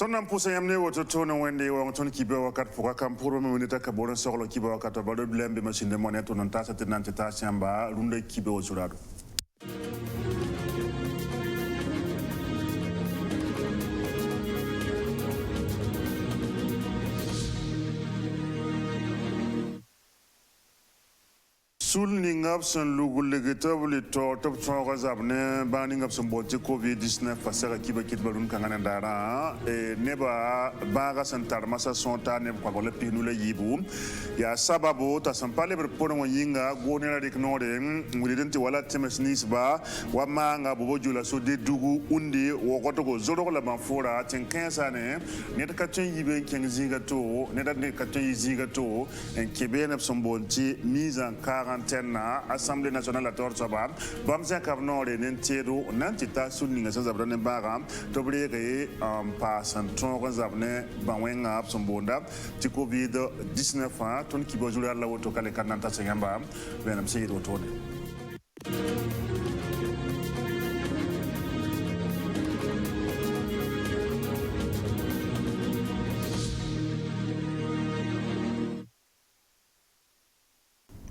Tonam pusayamne woto tono wende wa ton kibe wakat pour kampuro me wonita ka boron soklo kibe wakat ba do blembe machine money to non tasa tenante tasamba runde kibe wozurado. Sulning up some lugulegatable top songs up ne banning up some bote COVID-19 fasera kiba kit balun kangana dara neba baga santar masa sonta ne kwa gole pinule yibu ya sababu ta sampale ber pono yinga gonera diknore ngulidenti wala temes nisba wa manga bobo jula so de dugu undi wo goto go zoro la banfora ten 15 ne ne ta katun yibe kenzinga to ne da ne katun yizinga to en kebena some bonti mise en 40 na Assemblée nationale à Torsaba, Bamza Carnore, Nentero, Nantita, Sunning, Sazabran Bara, Tobrere, Passan, Razabne, Bawenga, Absambonda, Ticovid, 19 ans, Ton Kibozula, la Otokale Kananta Sangamba, Venam Sayid Otone.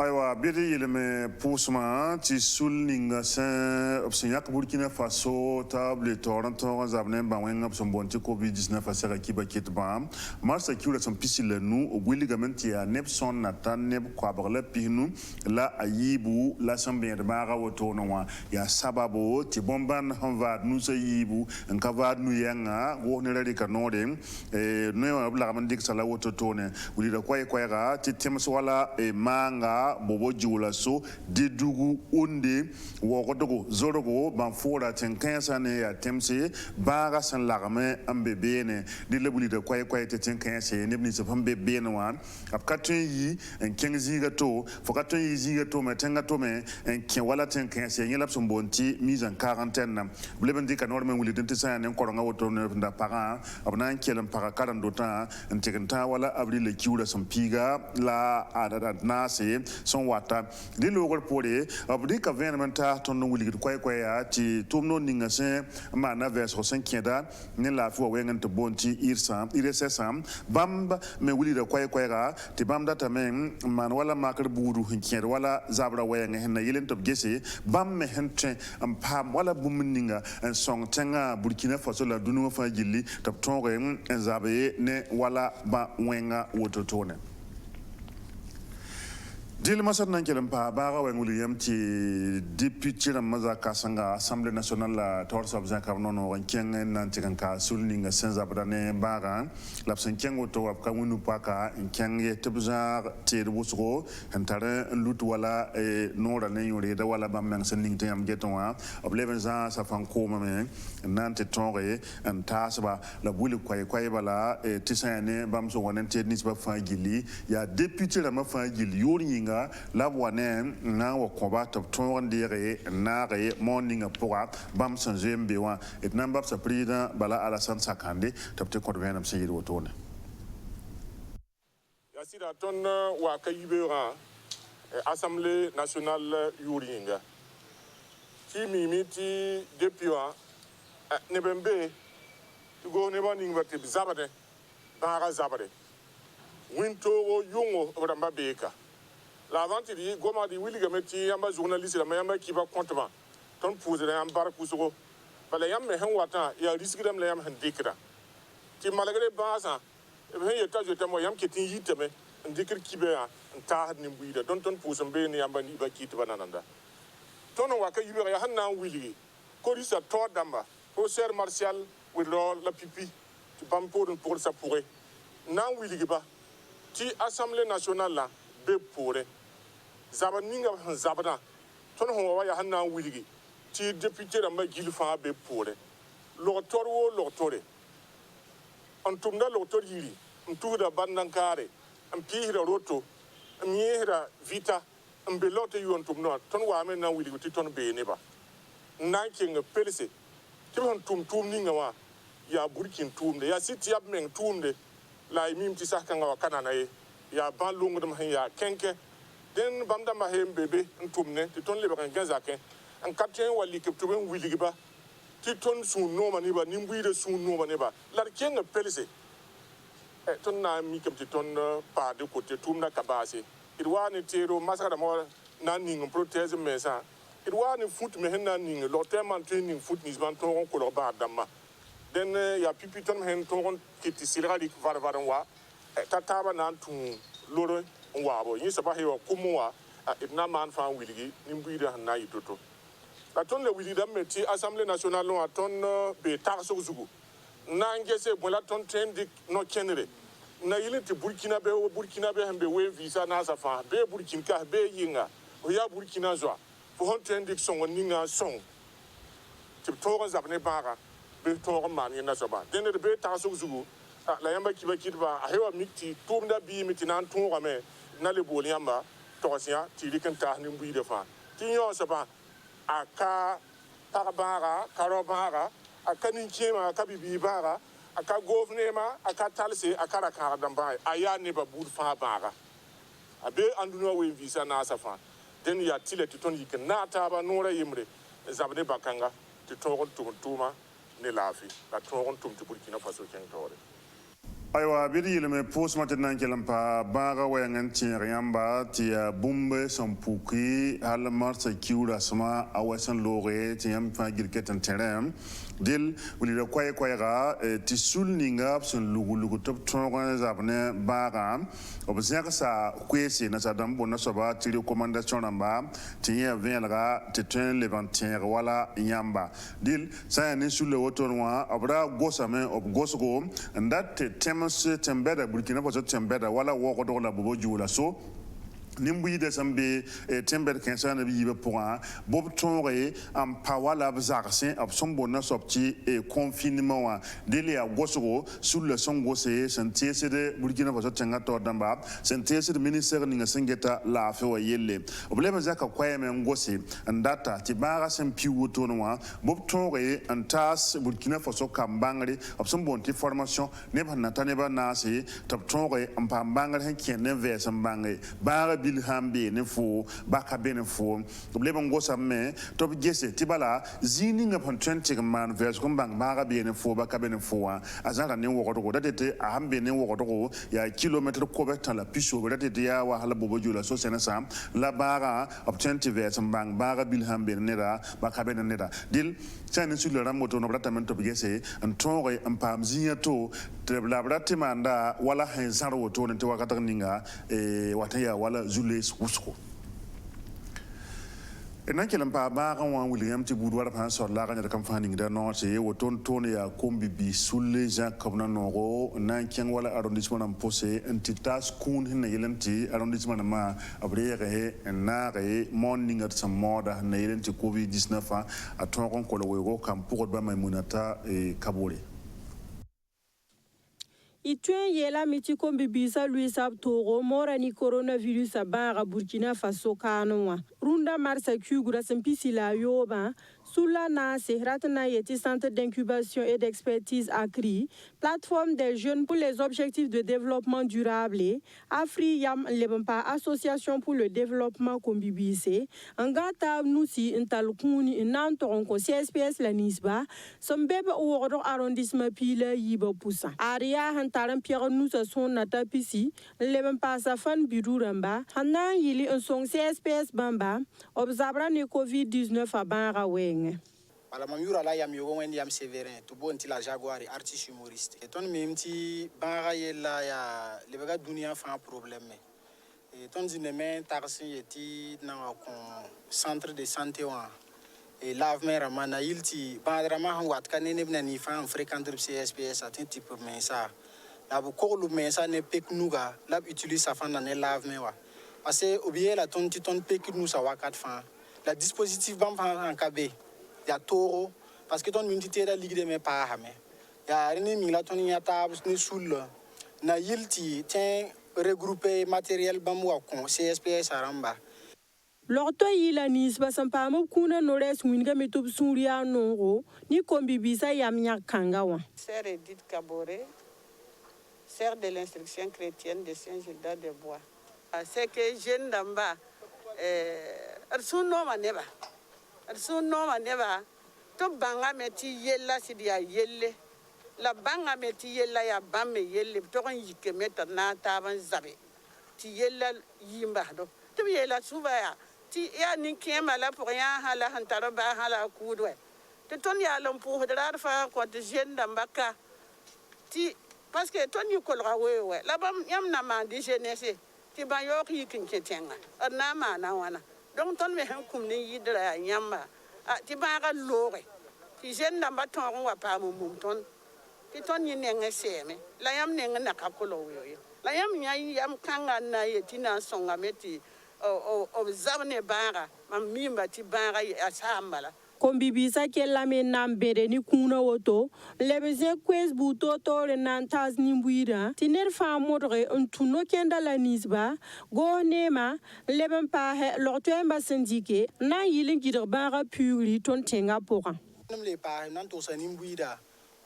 Aywa bidi yelme pusma ti sulninga sen opsinyak Burkina Faso table Toronto zabne bawen opson bonti COVID-19 fasera kiba kitba marsa kiura son pisile nu obligamenti ya nepson natan neb kwabarle pinu la ayibu la sambien de mara wotono ya sababu ti bomban hanvad nu sayibu nkavad nu yanga wo ne radi kanode no abla man dik sala wototone wulida kwai ga ti temso wala manga bobo jula so de dugu onde wogodogo zorogo banfora ten 15 ne ya temse baga san lagame ambe bene de lebuli de kwai te ten 15 ne bni so pambe bene wan ap katun yi en kenzi gato fo katun yi ziga to me tenga to me en ken wala ten 15 yelap so bonti mise en quarantaine na bleben di kanor men wuli dente sa ne ko nga woto ne nda para abna kelam para 40 temps en tegenta wala avril le kiura son piga la adada nase son wata de logor pore abdi ka venmenta ton no wuli kwai ya ti tumno ninga se mana vers 5 ne la fo wengen to bonti irsam bamba me wuli da kwai ga ti bamda ta men man wala makar buru hinkier wala zabra wengen hen yelen to gese bam me hente am pam wala bumninga en song tenga Burkina Faso la dunu fa jilli to tonre en zabe ne wala ba wenga wototone Dil masat nan kelam pa baga wa nguliyam ti député na maza kasanga Assemblée nationale la torsa obza karnono wankeng nan tikan ka sulninga senza brane baga lapsen kengo to ap kamunu paka kenge tebza ti rusgo hantare lut wala nora ne yore da wala bam sen ning tem getonwa obleven za sa fan ko mame nan te tonre en tasba la buli kwai bala tisane bam so wonen te nisba fa gili ya député na ma fa gili yori la wane na wa koba top ton dire na re morning pour bam san zembe wa et namba sa président bala Alassane Sakandé top te ko venam se yiri wotone ya sida ton wa kayibera Assemblée nationale yuringa ki mimiti depuis wa ne bembe to go ne morning wat zabade bara zabade winto yungo ramba beka la vente dit goma di wili gameti yamba journaliste la yamba qui va comptement ton poser la yamba kusoko bala yamba hen wata ya risque dem la yamba hen dikra ti malgré baza hen yeta jota mo yam ketin yitame dikir kibe ta ni buida don ton poser be ni yamba ni ba kit banananda ton wa ka yibe ya hanna wili ko risa to damba au ser martial with la pipi tu bam pour ça pourrait nan wili ba ti Assemblée nationale la be pourrait Zaban ninga zabada ton ho wa ya hanna wiligi ti député da ma gilfa be pore lotor wo lotore antum da lotor yiri ntu da bandan kare am pihira roto am yehira vita am be lote yontum no ton wa men na wiligi ti ton be ne ba nan kinga pelise ti hon tum ninga wa ya burkin tumde ya siti ab men tumde la mim ti sakka wa kanana ya ban lungdum han ya kenke den bamda ma hem bebe ntumne ti ton le ba kan zake an kapten wali ke tuben wiligiba ti ton sun no mani ba nimbu de sun no mani ba la kenga pelise ton na mi kam ti ton pa de côté tumna kabase irwani tero masara mo na ning protège mesa irwani foot me hen na ning lo teman training foot ni ban ton ko lo ba damma den ya pipi ton hen ton kiti silrali varvaranwa tataba nan tun loro wabo yin saba hewa kumwa ibna man fan wiligi nimbuida na yitoto la ton le wilida meti assemblée nationale no ton be tarso zugu na ngese bola ton tendik no kenere na yiliti burkina be hambe we visa na safa be burkina ka be yinga o ya burkina zo fo hon tendik songo ninga song tip toga zabne baga be toga mani na soba den be tarso zugu la yamba kiba kitba a hewa mikti tumda bi miti nan tunga me na le bol yamba tosia ti dikan ta ni mbi de fa ti nyo saba aka parabara karobara aka ni chema aka bibi bara aka governema aka talse aka rakara damba aya ne ba bud fa bara abe anduno we visa na safa den ya tile ti ton yikan na ta ba nora yimre zabne bakanga ti togon tuma ne lafi la togon tum ti burkina faso ken tore aywa bidi yilme pos mate nan kelam pa baga wayangan tier yamba tia bumbe son puki hal marsa kiura sama awasan lore tiam fa girketan terem dil wuli da kway ga ti sul ninga son lugu top tonga zabne baga obzia sa kwese na sadam bona soba ti recommandation namba tiya venga ti ten levantier wala yamba dil sa ne sul le wotonwa abra gosame ob gosgo and that tembeda burkina faso tembeda wala woko do la bobo jula so nimbu de sambe tember kensa na bi be point bob tonre am pawala bazarse ab sombo na sopti e confinement wa dele ya gosoro sur le songo se sentiese de burkina faso tenga to damba sentiese de ministère ninga sengeta la fe wa yelle problème zaka kwaye men ngose ndata tibara sem piwo to no wa bob tonre antas burkina faso kambangre ab sombo ti formation ne ba natane ba na se tab tonre am pambangre hen kenen ve sambangre bara bil hambe ne fo baka bene fo problème ngosa me to gese tibala zini nga pon 20 man vers ko bang baka bene fo baka bene fo azara ne wo ko datete a hambe ne wo ko ya kilomètre ko betan la piso datete ya wa hala bobo jula so sena sam la bara of 20 vers bang baka bil hambe ne da baka bene ne da dil chane sur le ramoto no bratamen to gese en tonre en pam zinya to la bratimanda wala hen zaro to ne to wakata ninga wataya wala zules usko enan kelam pa ba kan wan William ti budwar pa so la kan kam fani da no se wo ton ya kombi bi sulle ja kabna no go nan ken wala arrondissement am posé entitas kun hin yelanti arrondissement ma abriere he na re morning at some moda na yelanti covid 19 a ton kon ko lo go kam pour ba maimunata e kabore Ituen yela mitiko mbibisa Luisa Toro morani coronavirus abara Burkina Faso kanwa. Runda marsa kugura sempisi la yoba. Sula na sehratna yeti centre d'incubation et d'expertise ACRI, plateforme des jeunes pour les objectifs de développement durable, Afri Yam Lebempa association pour le développement kombibise, Angata Nusi Intalkuni Nantoron CSPS la Nisba, Sombebe ou arrondissement pile Yibo Poussa. Aria Hantaran Pierre Nusa son natapisi, Lebempa Safan Biduramba, Hanan Yili un son CSPS Bamba, observant le COVID-19 à Banraweng. Voilà, mon mur là, yam yogo wendi yam sévérin, tout bon la jaguar artiste humoriste. Et ton même ti banga là ya le baga dunia fa un problème. Et ton zineme tarsin yeti na kon centre de santé wa et lave mer ramana ilti bandrama han wat kanene bna ni fa fréquenter CSPS atin type mais ça. La bu ko lu mais ça ne pek nuga, la utilise sa fa na ne lave mer wa. Parce que oublier la ton ti ton pek nous sa wa kat fa. La dispositif bam en KB ya toro parce que ton unité da ligue de mes pas hamé ya reni mi la ton ya table ni sul na yilti tin regrouper matériel bam wa kon CSPS aramba Lorto yila nisba sampamo kuna nores winga metop suria nongo ni kombibisa yamnya kangawa. Sœur Edith Kaboré, sœur de l'instruction chrétienne de Saint-Gildas de Bois. C'est que jeune d'amba son nom à neba. Son nom à neba. to banga me ti yella sidia yelle la banga me ti yella ya bamme yelle to kan yike meta na taban zabe ti yella yimba do to yella suba ya ti ya nin kema la pour ya hala hantara ba hala kudwe te ton ya lom pour de la fa ko te jenda mbaka ti parce que ton yu kolra we la bam yam na ma di jeunesse ti ba yo ki kin ketenga na ma na wana donc ton me han kum ni yidra nyamba ti ba ga lore ti jenda mba ton wa pa mum ton ti ton yi nenge seme la yam nenge na kakolo we la yam nya yam kanga na yeti na songa meti o zabne bara mam mimba ti bara asambala kombibisa kella men nambere ni kuna woto lebeze kwes buto tore nantas nimbuira tiner fa modre untuno kenda la nisba go nema leben pa he lortemba syndike na yilin gider bara puri ton tenga pora nam le pa nan to sa nimbuira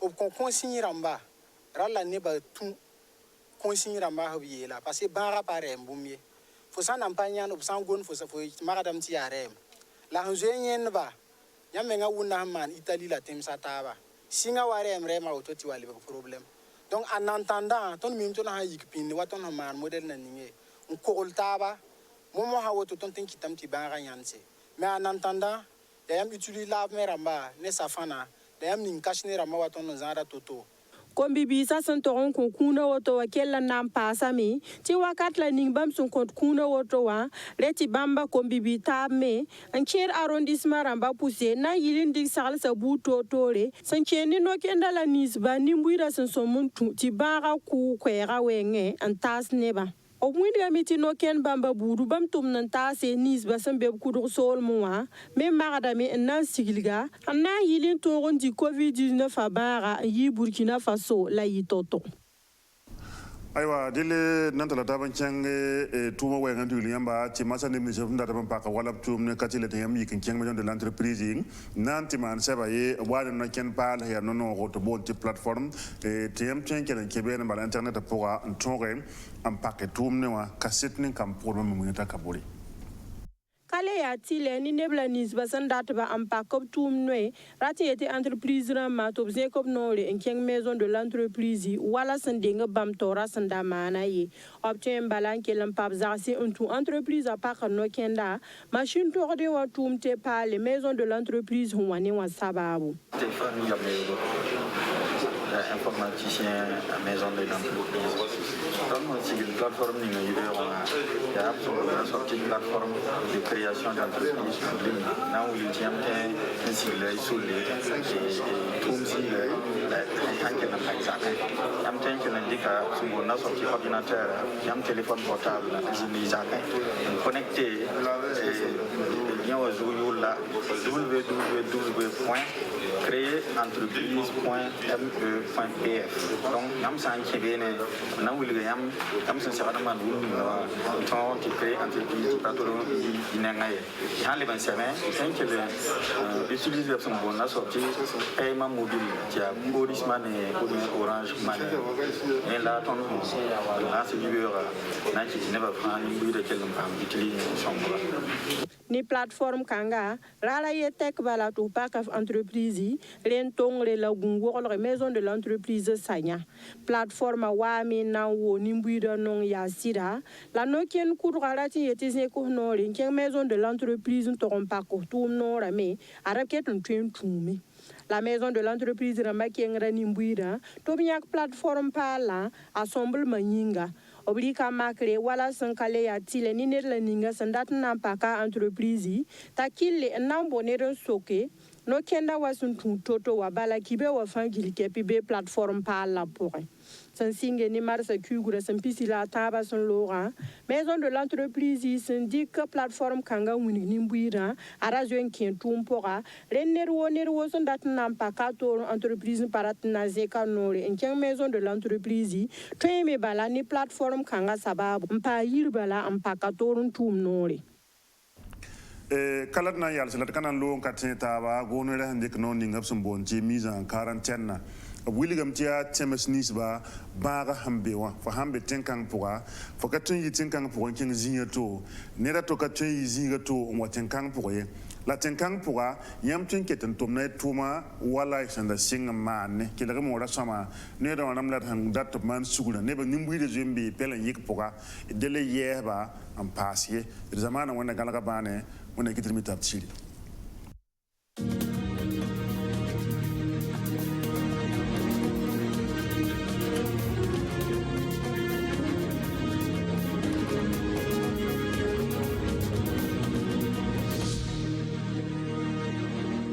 o kon consigne ramba rala ne ba tu consigne ramba habiela parce que bara pare mbumye fo sa nampanya no san gon fo sa fo magadam ti arem la hanjenyen ba yamenga wuna man Italie la tem sataba singa ware emre ma auto ti wali problème donc en entendant ton mim ton ha yikpin waton man model na ninge on koltaba momo ha woto ton tin kitam ti banga nyanse mais en entendant yam utilise la meramba ne safana yam nin kashne rama waton no zara toto kombibisa santoron ko kuna woto wa kella nam pasami ti wakat la ning bam sun kont kuna woto wa reti bamba kombibita me en cher arrondissement ramba poussé na yilin dik sal sa buto tore san cheni no kenda la nisba nimbuira san somun ti bara ku kwera wenge an tas neba o mwindi amiti no ken bamba budu bam tum nan ta se nis basan beb kudur sol muwa me magada me nan sigilga na yilin toron di covid-19 abara yi Burkina Faso la yitoto aywa dile nantala taban change tuma we ngandu liamba ti masane mi chef ndata paka wala tum ne katile tem yikin keng de l'entreprise nanti man seba ye wala no ken pal ya no no to bon ti plateforme tem chen ken kebe na internet pour un tonre am paquet tum ne wa cassette ni kam pour mo munita kaburi kale ya tile ni nebla nis basan data ba ampa kop tum noe rati ete entreprise ran ma to bze kop nore en keng maison de l'entreprise wala san denga bam tora san da mana ye obtain balan ke lam pap zarsi untu entreprise a pa no kenda machine to de wa tum te pa les maison de l'entreprise wani wa sababu informaticien à maison de l'entreprise. Donc, c'est une plateforme numérique. Il y a absolument sorti une plateforme de création d'entreprise. Là où il y a un sigle sous les tout sigle, il y a sorti ordinateur, il y a un téléphone portable, connecté, il y a www.créerentreprise.me.pf. Donc, nous sommes qui crée entreprise utilise son bon sortie paiement mobile qui a Boris Money ou Orange Money. Et là, là c'est du qui ne va pas utiliser son ni plateforme kanga rala ye tek bala to pack of entreprise ren tongre la gungol maison de l'entreprise sanya plateforme wa mi na wo ni mbuida non ya sida la no ken kudra ti yetise ko no ren ken maison de l'entreprise to pa ko tum no rame araket tun tumi la maison de l'entreprise ramaki ngrani mbuida to biak plateforme pala assemble manyinga oblika makre wala sankale ya tile ni ne la ninga sandat na paka entreprise takile na bonere soke no kenda wasun toto wa bala kibe wa fangili kepi be plateforme pala pour sansinge ni marsa kugura sampisi la taba son lora maison de l'entreprise syndic plateforme kanga wuni nimbuira arazoen kentum pora renero son datna paka to entreprise paratna zeka nore en maison de l'entreprise tweme bala ni plateforme kanga sababu mpa yirbala ampaka torun tum nore kalat na yal salat kanan lo katin taba gonere handik no ningap sumbonti mise en quarantaine willigam tia temes nisba baga hambewa fa hambe tenkang puga fokatun yi tenkang puga king zinga to nera to katun yi zinga to mo tenkang puga la tenkang pʋga yãmb tɩ n ket n tʋmda y tʋʋma wala y sẽn da sɩng n maanne kelg moora sõma needã wã rãmb la d sẽn dat tɩ b maan sugrã neb nin-buiidã zoe n bee pɛl n yɩk pʋga d del n yɛɛsba n paas ye d zamaana wẽnna gãlga bãane wẽnna kɩt d mi tab tɩ siri